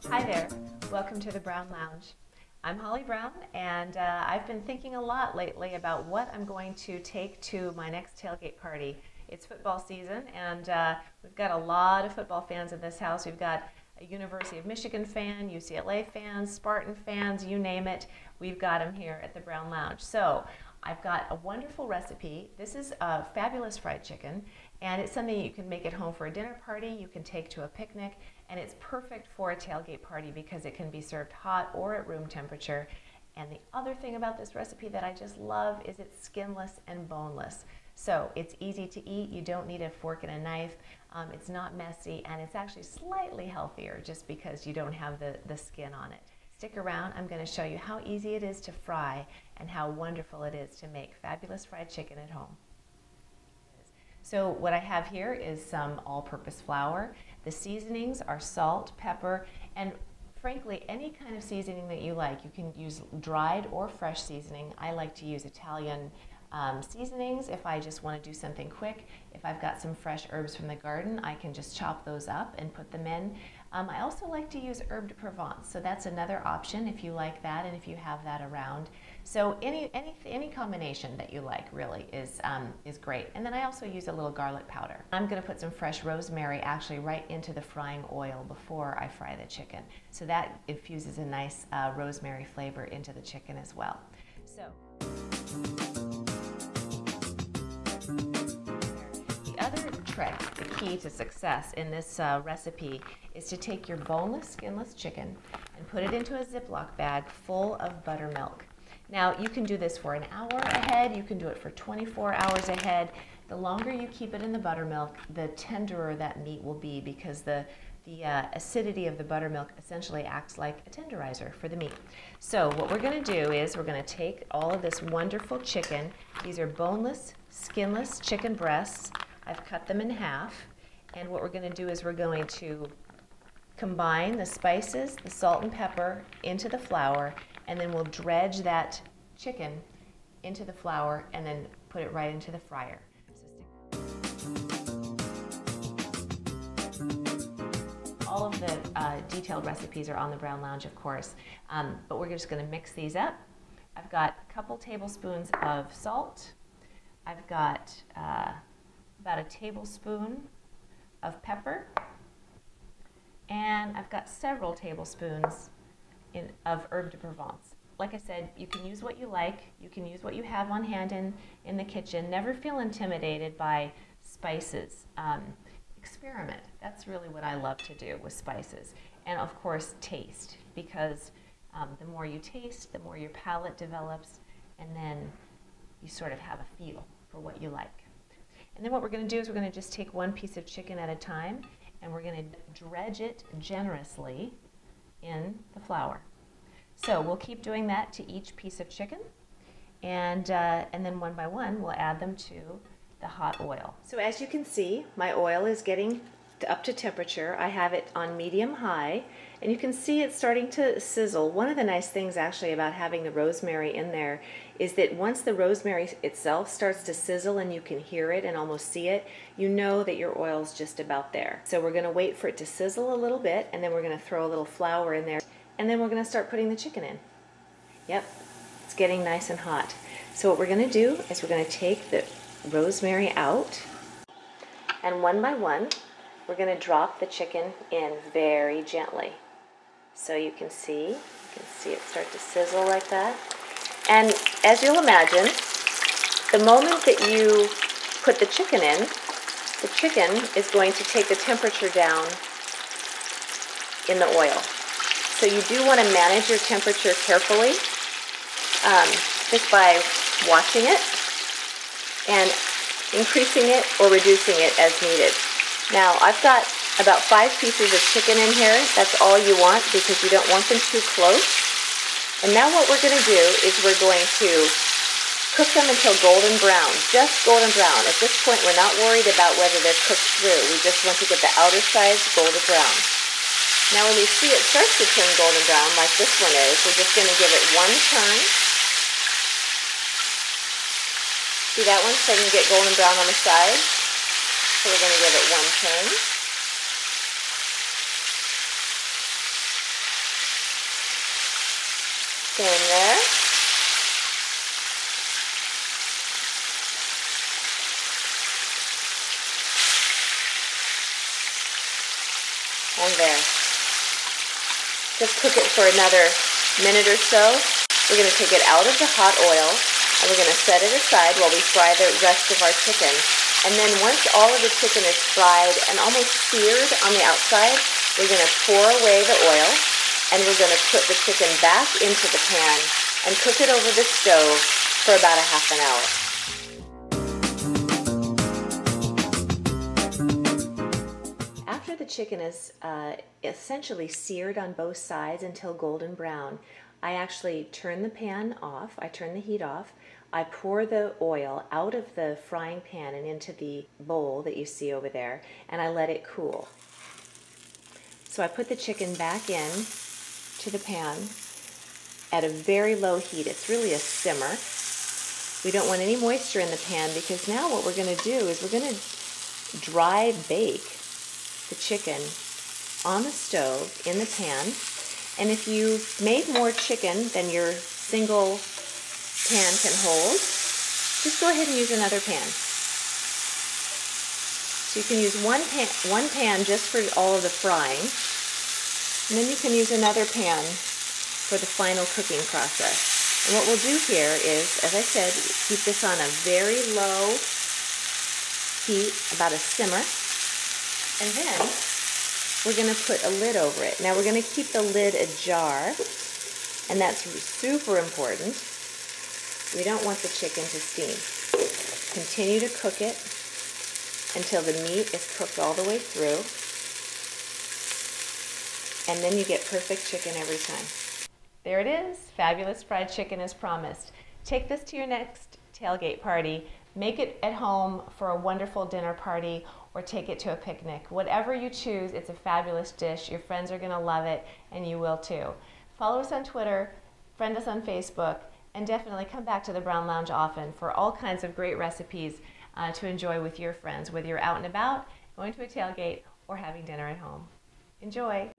Hi there, welcome to the Brown Lounge. I'm Holly Brown, and I've been thinking a lot lately about what I'm going to take to my next tailgate party. It's football season, and we've got a lot of football fans in this house. We've got a University of Michigan fan, UCLA fans, Spartan fans, you name it. We've got them here at the Brown Lounge. So I've got a wonderful recipe. This is a fabulous fried chicken, and it's something you can make at home for a dinner party, you can take to a picnic, and it's perfect for a tailgate party because it can be served hot or at room temperature. And the other thing about this recipe that I just love is it's skinless and boneless. So it's easy to eat, you don't need a fork and a knife, it's not messy, and it's actually slightly healthier just because you don't have the skin on it. Stick around, I'm going to show you how easy it is to fry and how wonderful it is to make fabulous fried chicken at home. So what I have here is some all-purpose flour. The seasonings are salt, pepper, and frankly, any kind of seasoning that you like. You can use dried or fresh seasoning. I like to use Italian seasonings if I just want to do something quick. If I've got some fresh herbs from the garden, I can just chop those up and put them in. I also like to use herb de Provence, so that's another option if you like that and if you have that around. So any combination that you like really is great. And then I also use a little garlic powder. I'm going to put some fresh rosemary actually right into the frying oil before I fry the chicken. So that infuses a nice rosemary flavor into the chicken as well. So the other trick, the key to success in this recipe is to take your boneless, skinless chicken and put it into a Ziploc bag full of buttermilk. Now, you can do this for an hour ahead, you can do it for 24 hours ahead. The longer you keep it in the buttermilk, the tenderer that meat will be because the acidity of the buttermilk essentially acts like a tenderizer for the meat. So what we're going to do is we're going to take all of this wonderful chicken. These are boneless, skinless chicken breasts. I've cut them in half, and what we're going to do is we're going to combine the spices, the salt and pepper into the flour, and then we'll dredge that chicken into the flour and then put it right into the fryer. All of the detailed recipes are on the Brown Lounge, of course, but we're just going to mix these up. I've got a couple tablespoons of salt. I've got about a tablespoon of pepper, and I've got several tablespoons of herb de Provence. Like I said, you can use what you like. You can use what you have on hand in the kitchen. Never feel intimidated by spices. Experiment. That's really what I love to do with spices. And of course, taste, because the more you taste, the more your palate develops, and then you sort of have a feel for what you like. And then what we're going to do is we're going to just take one piece of chicken at a time, and we're going to dredge it generously in the flour. So we'll keep doing that to each piece of chicken, and then one by one we'll add them to the hot oil. So as you can see, my oil is getting up to temperature. I have it on medium-high, and you can see it's starting to sizzle. One of the nice things actually about having the rosemary in there is that once the rosemary itself starts to sizzle and you can hear it and almost see it, you know that your oil's just about there. So we're going to wait for it to sizzle a little bit, and then we're going to throw a little flour in there, and then we're going to start putting the chicken in. Yep, it's getting nice and hot. So what we're going to do is we're going to take the rosemary out, and one by one we're going to drop the chicken in very gently. So you can see it start to sizzle like that. And as you'll imagine, the moment that you put the chicken in, the chicken is going to take the temperature down in the oil. So you do want to manage your temperature carefully, just by watching it and increasing it or reducing it as needed. Now I've got about 5 pieces of chicken in here. That's all you want because you don't want them too close. And now what we're going to do is we're going to cook them until golden brown, just golden brown. At this point, we're not worried about whether they're cooked through. We just want to get the outer sides golden brown. Now when we see it starts to turn golden brown, like this one is, we're just going to give it one turn. See that one starting to get golden brown on the side? So we're going to give it one turn. Same there. And there. Just cook it for another minute or so. We're going to take it out of the hot oil and we're going to set it aside while we fry the rest of our chicken. And then once all of the chicken is fried and almost seared on the outside, we're going to pour away the oil and we're going to put the chicken back into the pan and cook it over the stove for about a half an hour. After the chicken is essentially seared on both sides until golden brown, I actually turn the pan off, I turn the heat off, I pour the oil out of the frying pan and into the bowl that you see over there, and I let it cool. So I put the chicken back in to the pan at a very low heat. It's really a simmer. We don't want any moisture in the pan because now what we're going to do is we're going to dry bake the chicken on the stove in the pan. And if you made more chicken than your single pan can hold, just go ahead and use another pan. So you can use one pan just for all of the frying, and then you can use another pan for the final cooking process. And what we'll do here is, as I said, keep this on a very low heat, about a simmer, and then we're going to put a lid over it. Now we're going to keep the lid ajar, and that's super important. We don't want the chicken to steam. Continue to cook it until the meat is cooked all the way through, and then you get perfect chicken every time. There it is. Fabulous fried chicken as promised. Take this to your next tailgate party. Make it at home for a wonderful dinner party, or take it to a picnic. Whatever you choose, it's a fabulous dish. Your friends are going to love it, and you will too. Follow us on Twitter, friend us on Facebook, and definitely come back to the Brown Lounge often for all kinds of great recipes to enjoy with your friends, whether you're out and about, going to a tailgate, or having dinner at home. Enjoy!